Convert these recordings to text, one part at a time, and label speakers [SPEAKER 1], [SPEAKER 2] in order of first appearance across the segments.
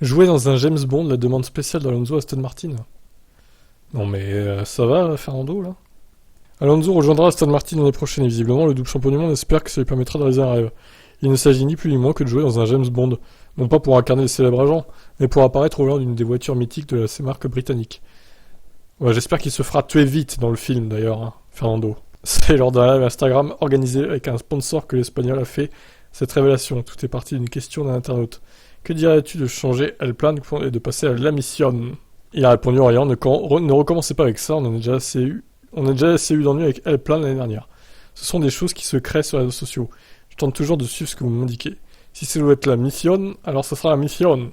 [SPEAKER 1] Jouer dans un James Bond, la demande spéciale d'Alonso à Aston Martin. Non mais ça va, Fernando, là? Alonso rejoindra Aston Martin l'année prochaine et visiblement le double champion du monde espère que ça lui permettra de réaliser un rêve. Il ne s'agit ni plus ni moins que de jouer dans un James Bond, non pas pour incarner le célèbre agent, mais pour apparaître au volant d'une des voitures mythiques de ces marques britanniques. Ouais, j'espère qu'il se fera tuer vite dans le film d'ailleurs, hein, Fernando. C'est lors d'un live Instagram organisé avec un sponsor que l'Espagnol a fait cette révélation. Tout est parti d'une question d'un internaute. Que dirais-tu de changer El Plan et de passer à la mission? Il a répondu en riant, ne recommencez pas avec ça, on a déjà assez eu d'ennuis avec El Plan l'année dernière. Ce sont des choses qui se créent sur les réseaux sociaux. Je tente toujours de suivre ce que vous m'indiquez. Si ça doit être la mission, alors ça sera la mission.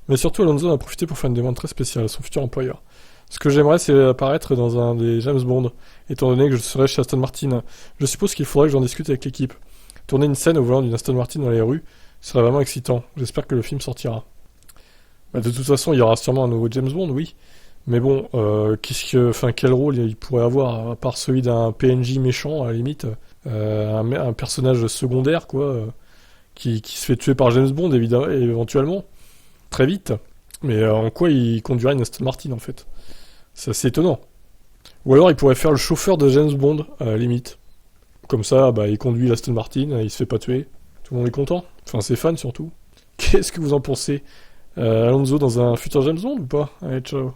[SPEAKER 1] Mais surtout, Alonso en a profité pour faire une demande très spéciale à son futur employeur. Ce que j'aimerais, c'est apparaître dans un des James Bond, étant donné que je serai chez Aston Martin. Je suppose qu'il faudrait que j'en discute avec l'équipe. Tourner une scène au volant d'une Aston Martin dans les rues serait vraiment excitant. J'espère que le film sortira. Bah, de toute façon, il y aura sûrement un nouveau James Bond, oui. Mais bon, quel rôle il pourrait avoir, à part celui d'un PNJ méchant, à la limite, un personnage secondaire, quoi, qui se fait tuer par James Bond, évidemment, éventuellement, très vite. Mais en quoi il conduirait une Aston Martin, en fait? C'est assez étonnant. Ou alors il pourrait faire le chauffeur de James Bond, à la limite. Comme ça, bah, il conduit l'Aston Martin, il se fait pas tuer. Tout le monde est content. Enfin, ses fans surtout. Qu'est-ce que vous en pensez? Alonso dans un futur James Bond ou pas? Allez, ciao.